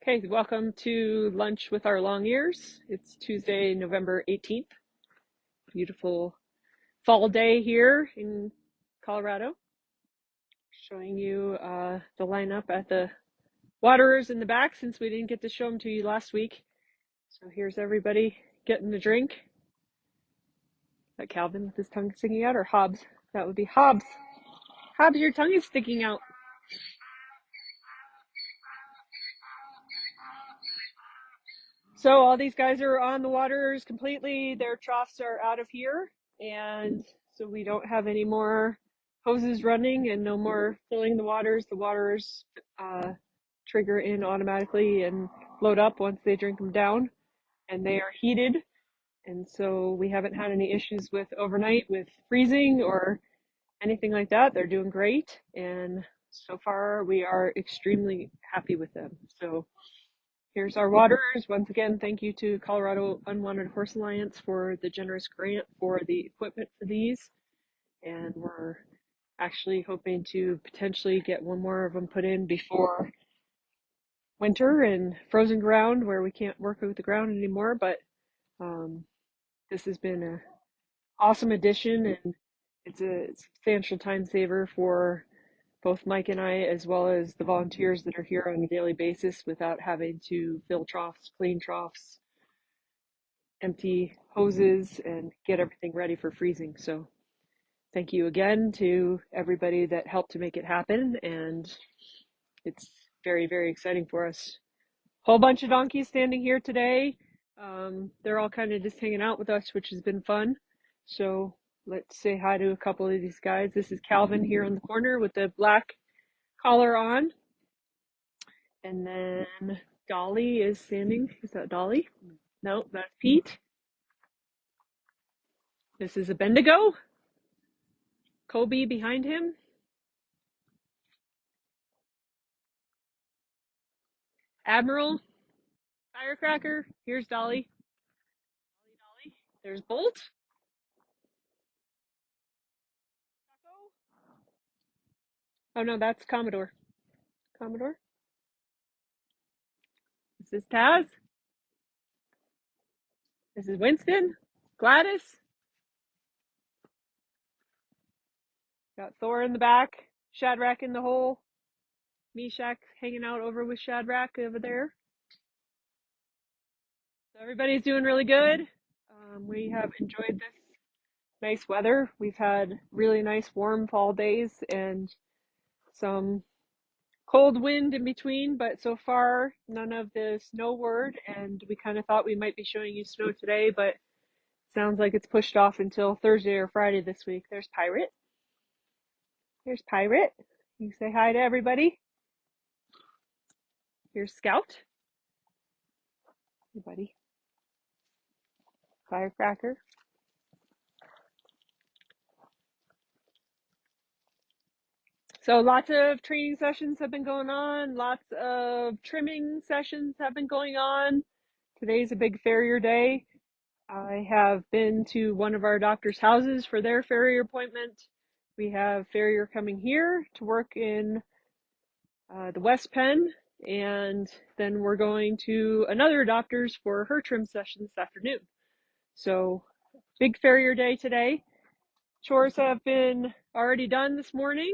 Okay, welcome to lunch with our long ears. It's Tuesday, November 18th. Beautiful fall day here in Colorado. Showing you the lineup at the waterers in the back since we didn't get to show them to you last week. So here's everybody getting the drink. Is that Calvin with his tongue sticking out, or Hobbs? That would be Hobbs. Hobbs, your tongue is sticking out. So all these guys are on the waters completely. Their troughs are out of here, and so we don't have any more hoses running and no more filling the waters. The waters trigger in automatically and load up once they drink them down, and they are heated. And so we haven't had any issues with overnight with freezing or anything like that. They're doing great, and so far we are extremely happy with them. So here's our waters. Once again, thank you to Colorado Unwanted Horse Alliance for the generous grant for the equipment for these. And we're actually hoping to potentially get one more of them put in before winter and frozen ground where we can't work with the ground anymore. But this has been an awesome addition, and it's a substantial time saver for both Mike and I, as well as the volunteers that are here on a daily basis without having to fill troughs, clean troughs, empty hoses, and get everything ready for freezing. So thank you again to everybody that helped to make it happen, and it's very, very exciting for us. Whole bunch of donkeys standing here today. They're all kind of just hanging out with us, which has been fun. So let's say hi to a couple of these guys. This is Calvin here in the corner with the black collar on. And then Dolly is standing. Is that Dolly? No, that's Pete. This is a Bendigo. Kobe behind him. Admiral. Firecracker. Here's Dolly. Dolly. There's Bolt. Oh no, that's Commodore. Commodore. This is Taz. This is Winston. Gladys. Got Thor in the back. Shadrach in the hole. Meshach hanging out over with Shadrach over there. So everybody's doing really good. We have enjoyed this nice weather. We've had really nice warm fall days and some cold wind in between, but so far none of the snow word, and we kind of thought we might be showing you snow today, but sounds like it's pushed off until Thursday or Friday this week. There's Pirate. Here's Pirate. You say hi to everybody. Here's Scout. Hey, buddy. Firecracker. So lots of training sessions have been going on. Lots of trimming sessions have been going on. Today's a big farrier day. I have been to one of our doctor's houses for their farrier appointment. We have farrier coming here to work in the West Pen, and then we're going to another doctor's for her trim session this afternoon. So big farrier day today. Chores have been already done this morning.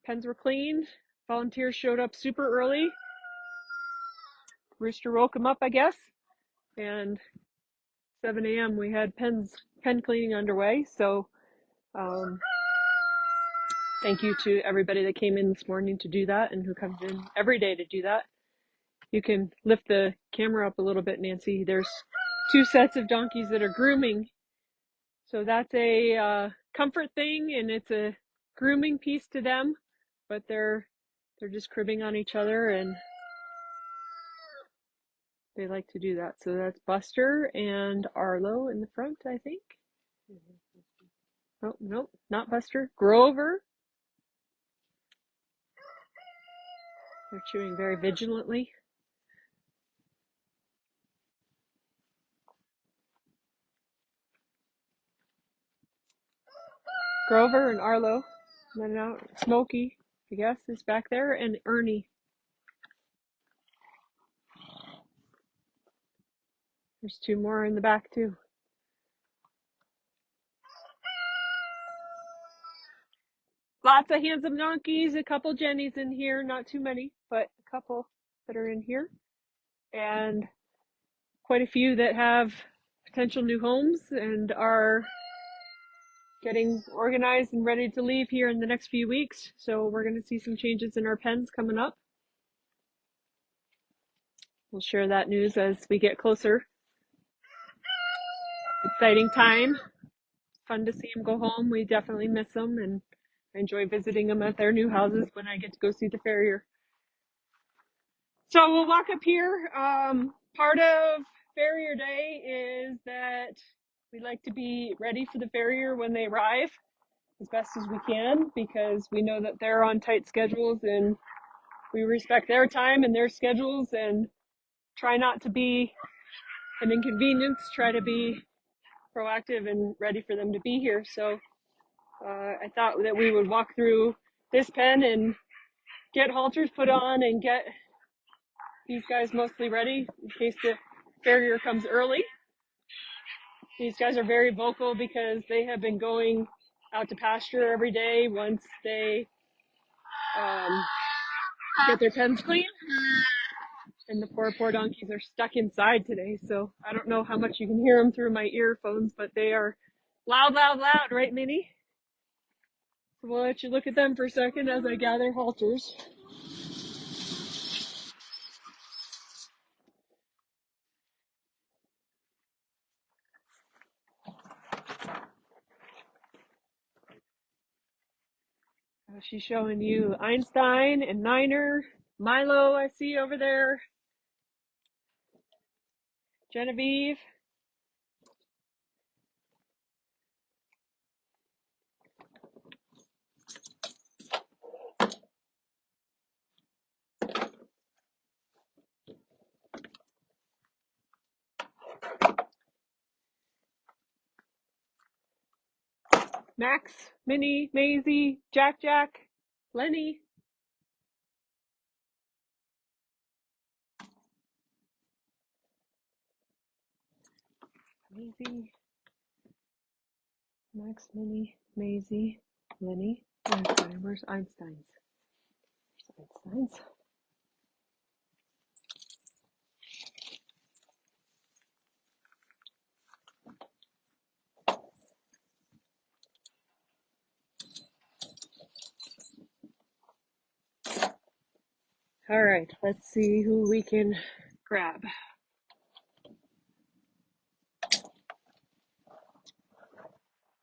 Pens were cleaned. Volunteers showed up super early. Rooster woke them up, I guess. And 7 a.m. we had pen cleaning underway. So thank you to everybody that came in this morning to do that and who comes in every day to do that. You can lift the camera up a little bit, Nancy. There's two sets of donkeys that are grooming. So that's a comfort thing, and it's a grooming piece to them, but they're just cribbing on each other, and they like to do that. So that's Buster and Arlo in the front, I think. Oh, no, not Buster. Grover. They're chewing very vigilantly. Grover and Arlo. And then out Smokey, I guess, is back there, and Ernie. There's two more in the back too. Lots of handsome donkeys, a couple Jennies in here, not too many, but a couple that are in here. And quite a few that have potential new homes and are getting organized and ready to leave here in the next few weeks. So we're going to see some changes in our pens coming up. We'll share that news as we get closer. Exciting time. Fun to see them go home. We definitely miss them, and I enjoy visiting them at their new houses when I get to go see the farrier. So we'll walk up here. Part of farrier day is that we like to be ready for the farrier when they arrive as best as we can, because we know that they're on tight schedules and we respect their time and their schedules and try not to be an inconvenience, try to be proactive and ready for them to be here. So I thought that we would walk through this pen and get halters put on and get these guys mostly ready in case the farrier comes early. These guys are very vocal because they have been going out to pasture every day once they get their pens clean. And the poor donkeys are stuck inside today, so I don't know how much you can hear them through my earphones, but they are loud, right, Minnie? So we'll let you look at them for a second as I gather halters. She's showing you Einstein and Niner, Milo I see over there, Genevieve. Max, Minnie, Maisie, Jack, Lenny. Maisie, Max, Minnie, Maisie, Lenny. Einstein. Where's Einstein's? Einstein's. All right, let's see who we can grab.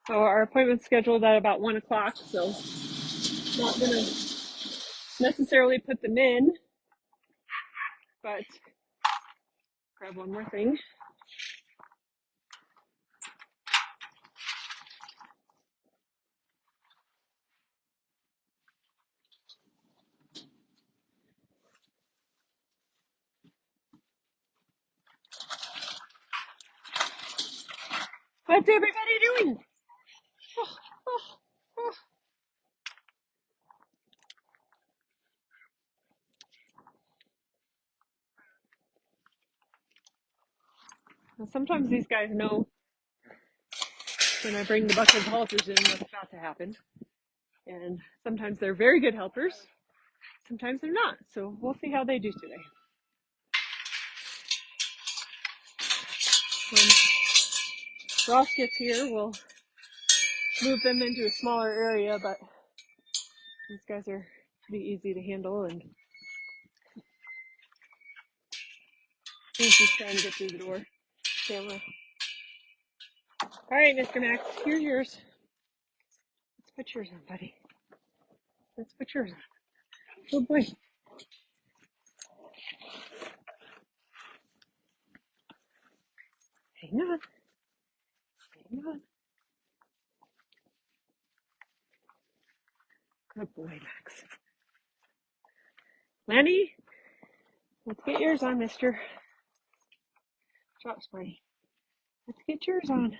So our appointment's scheduled at about 1 o'clock, so not gonna necessarily put them in, but grab one more thing. What's everybody doing? Well, sometimes these guys know when I bring the bucket of halters in what's about to happen. And sometimes they're very good helpers. Sometimes they're not. So we'll see how they do today. When Ross gets here, we'll move them into a smaller area, but these guys are pretty easy to handle, and he's just trying to get through the door. Camera. All right, Mr. Max, here's yours. Let's put yours on, buddy. Let's put yours on. Good boy. Hang on. Hang on. Good boy, Max. Lenny, let's get yours on, mister. Drop spray. Let's get yours on.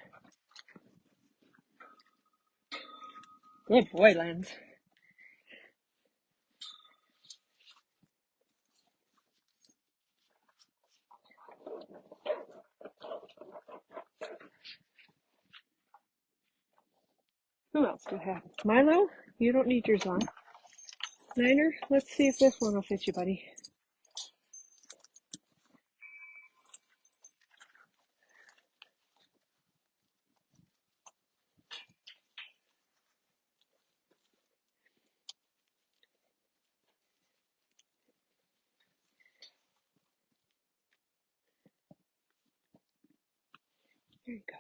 Good boy, Lens. What happened? Milo, you don't need yours on. Niner, let's see if this one will fit you, buddy. There you go.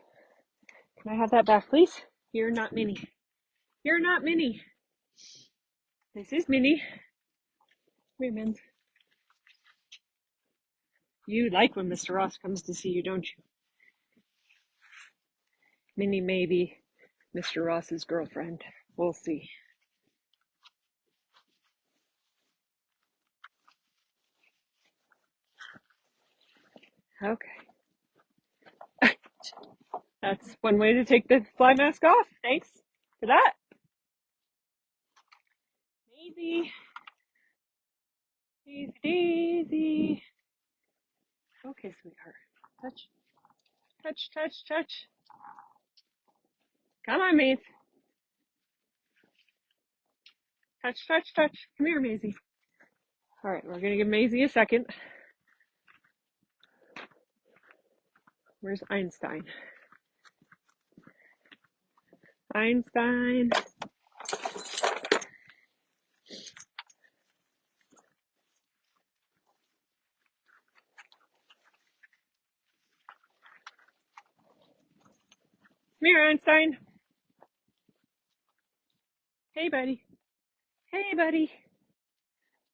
Can I have that back, please? You're not Minnie. You're not Minnie. This is Minnie. Come here, Min. You like when Mr. Ross comes to see you, don't you? Minnie may be Mr. Ross's girlfriend. We'll see. Okay. That's one way to take the fly mask off. Thanks for that. Daisy. Daisy, Daisy. Okay, sweetheart. Touch. Touch, touch, touch. Come on, Maze. Touch, touch, touch. Come here, Maisie. All right, we're going to give Maisie a second. Where's Einstein? Einstein. Come here, Einstein. Hey, buddy. Hey, buddy.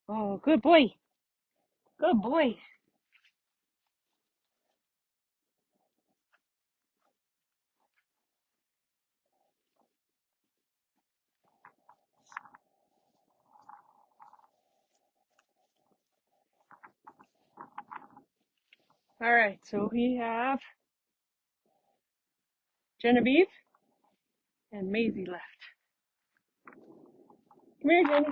Oh, good boy. Good boy. All right, so we have Genevieve and Maisie left. Come here, Jenny.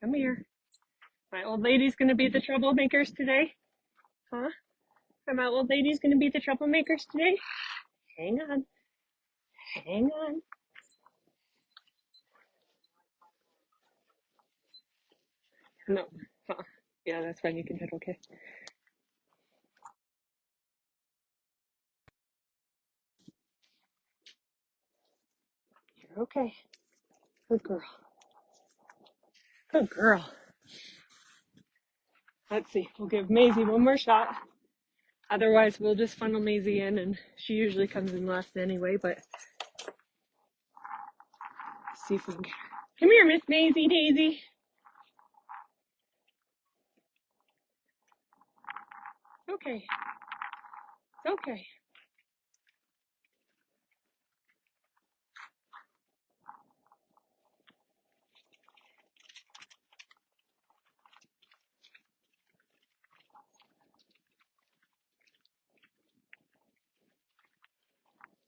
Come here. My old lady's going to be the troublemakers today. Huh? Are my old lady's going to be the troublemakers today? Hang on. Hang on. No. Huh. Yeah, that's fine. You can hit okay. You're okay. Good girl. Good girl. Let's see. We'll give Maisie one more shot. Otherwise, we'll just funnel Maisie in, and she usually comes in last anyway, but see if we can get her. Come here, Miss Maisie Daisy. Okay. It's okay.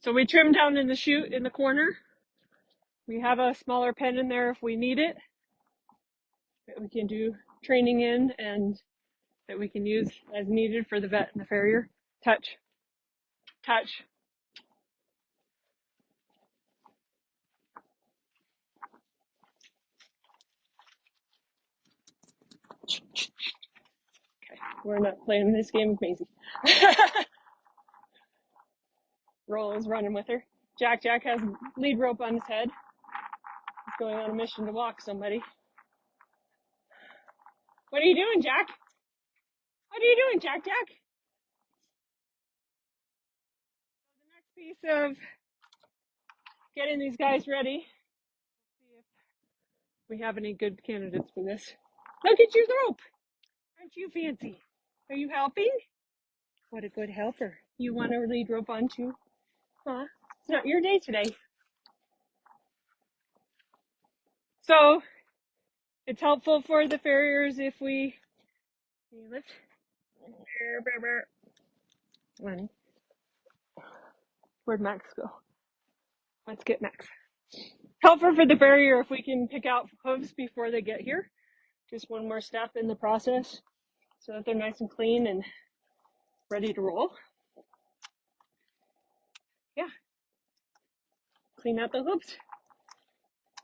So we trim down in the chute in the corner. We have a smaller pen in there if we need it, that we can do training in and that we can use as needed for the vet and the farrier. Touch. Touch. Okay, we're not playing this game with Maisie. Roll is running with her. Jack has lead rope on his head. He's going on a mission to walk somebody. What are you doing, Jack? What are you doing, Jack? So the next piece of getting these guys ready. Let's see if we have any good candidates for this. Look at your rope. Aren't you fancy? Are you helping? What a good helper. You want to lead rope on too? Huh? It's not your day today. So it's helpful for the farriers if we lift. Money. Where'd Max go? Let's get Max. Helpful for the farrier if we can pick out hooves before they get here. Just one more step in the process so that they're nice and clean and ready to roll. Yeah, clean out the hooves.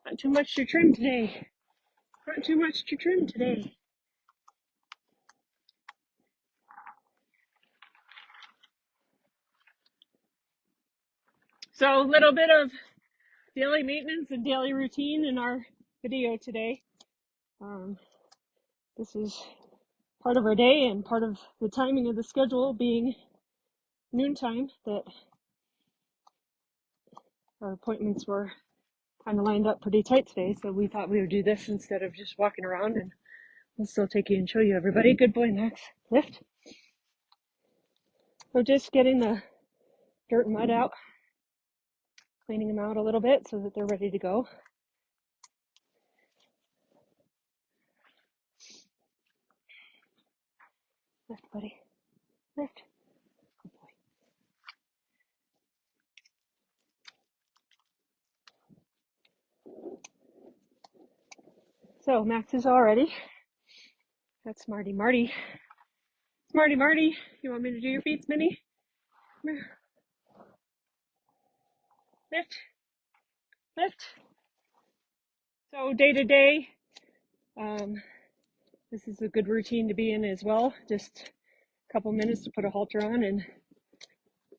Not too much to trim today. Not too much to trim today. So a little bit of daily maintenance and daily routine in our video today. This is part of our day and part of the timing of the schedule being noontime, that our appointments were kind of lined up pretty tight today, so we thought we would do this instead of just walking around, and we'll still take you and show you everybody. Good boy, Max. Lift. We're just getting the dirt and mud out, cleaning them out a little bit so that they're ready to go. Lift, buddy. Lift. Good boy. So Max is all ready. That's Smarty Marty. Smarty Marty, you want me to do your feet, Minnie? Come here. Lift. Lift. So day to day, this is a good routine to be in as well. Just a couple minutes to put a halter on and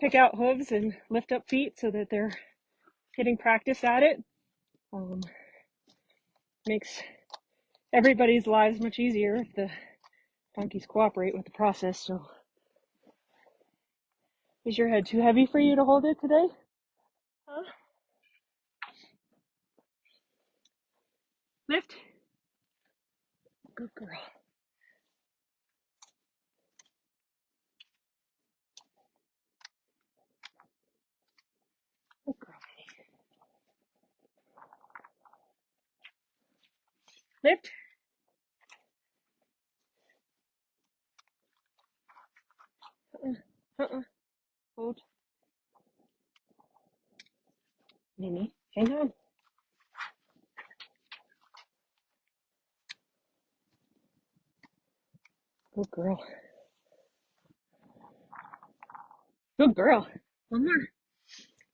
pick out hooves and lift up feet so that they're getting practice at it. Makes everybody's lives much easier if the donkeys cooperate with the process. So, is your head too heavy for you to hold it today? Huh? Lift. Good girl. Good girl. Lift. Hold. Minnie, hang on. Good girl. Good girl. One more.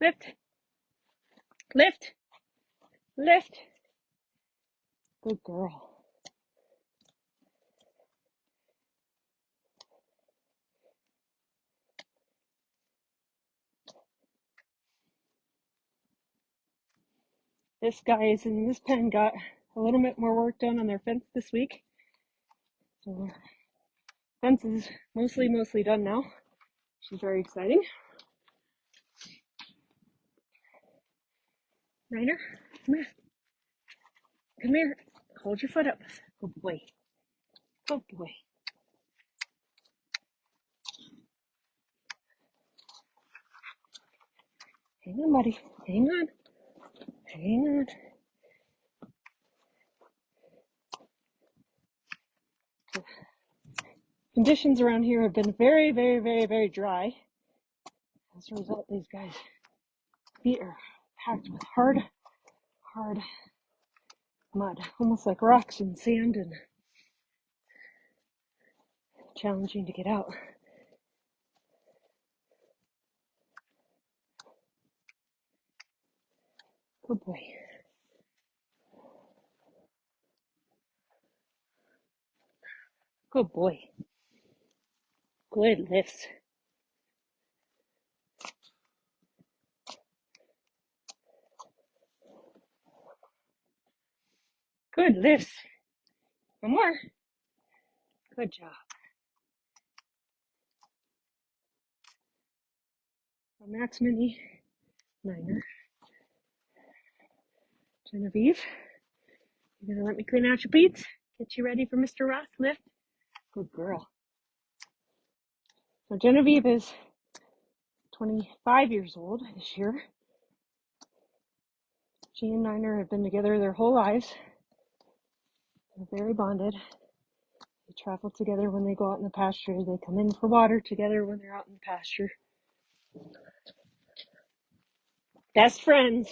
Lift. Lift. Lift. Good girl. This guys in this pen got a little bit more work done on their fence this week. So fence is mostly done now, which is very exciting. Reiner, come here. Come here. Hold your foot up. Good boy. Good boy. Hang on, buddy. Hang on. Hang on. Conditions around here have been very dry. As a result, these guys' feet are packed with hard mud, almost like rocks and sand, and challenging to get out. Good boy. Good boy. Good lifts. Good lifts. One more. Good job. Max, Minnie, Niner, Genevieve. You gonna let me clean out your beats? Get you ready for Mr. Ross? Lift. Good girl. So Genevieve is 25 years old this year. She and Niner have been together their whole lives. They're very bonded. They travel together when they go out in the pasture. They come in for water together when they're out in the pasture. Best friends.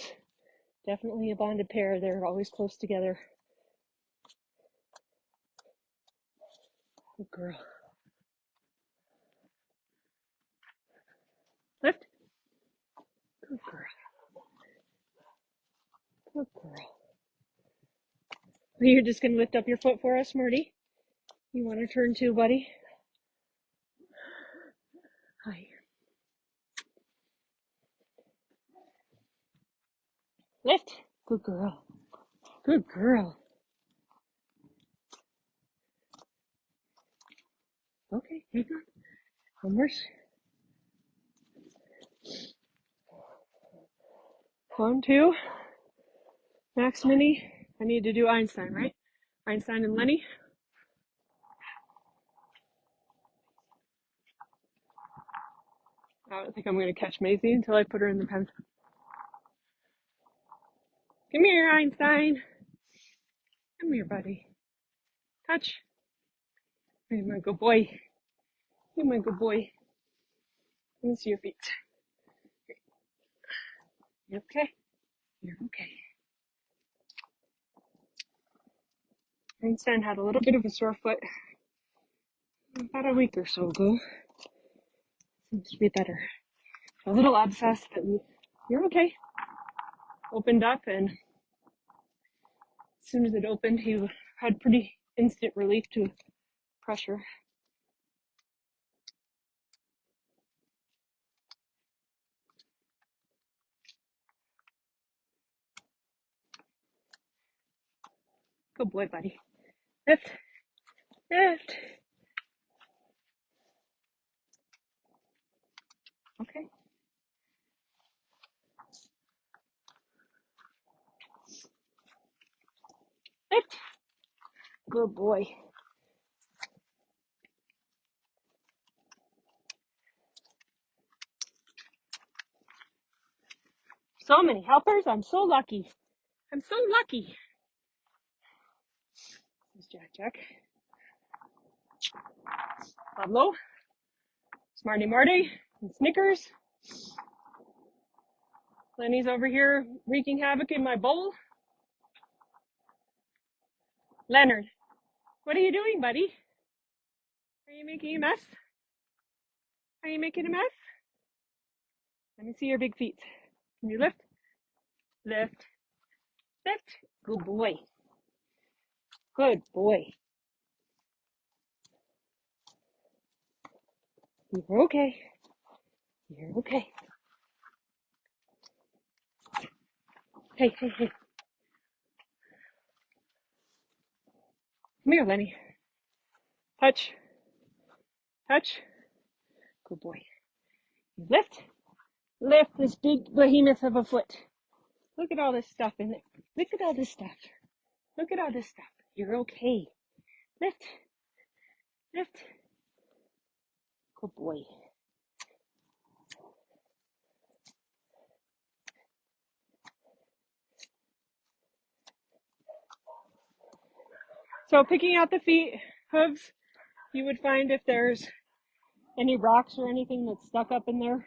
Definitely a bonded pair. They're always close together. Good girl. Lift. Good girl. Good girl. You're just going to lift up your foot for us, Marty? You want to turn too, buddy? Hi. Lift. Good girl. Good girl. Okay, hang on. One more. One, two. Max, Minnie. I need to do Einstein, right? Einstein and Lenny. I don't think I'm going to catch Maisie until I put her in the pen. Come here, Einstein. Come here, buddy. Touch. You're my good boy. You're my good boy. Let me see your feet. You okay? You're okay. Einstein had a little bit of a sore foot about a week or so ago. Seems to be better. A little abscess, but you're okay. Opened up, and as soon as it opened, he had pretty instant relief to pressure. Good boy, buddy. Lift. Lift. Okay. Lift. Good boy. So many helpers. I'm so lucky. I'm so lucky. This is Jack. Pablo. Smarty Marty. And Snickers. Lenny's over here wreaking havoc in my bowl. Leonard, what are you doing, buddy? Are you making a mess? Are you making a mess? Let me see your big feet. Can you lift? Lift. Lift. Good boy. Good boy. You're okay. You're okay. Hey. Come here, Lenny. Touch. Touch. Good boy. You lift. Lift this big behemoth of a foot. Look at all this stuff in it. Look at all this stuff. Look at all this stuff. You're okay. Lift. Lift. Good boy. So picking out the feet, hooves, you would find if there's any rocks or anything that's stuck up in there.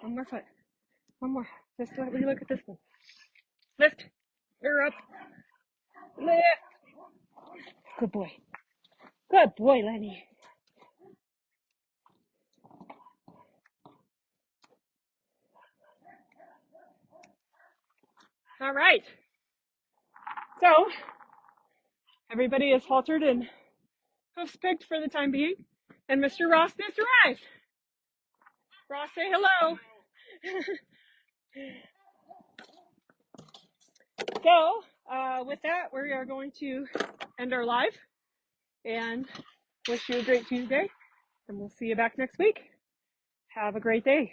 One more foot. One more. Just let me look at this one. Lift. You're up. Lift. Good boy. Good boy, Lenny. All right. So, everybody is haltered and hoofs picked for the time being. And Mr. Ross just arrived. Ross, say hello. So, with that, we are going to end our live and wish you a great Tuesday. And we'll see you back next week. Have a great day.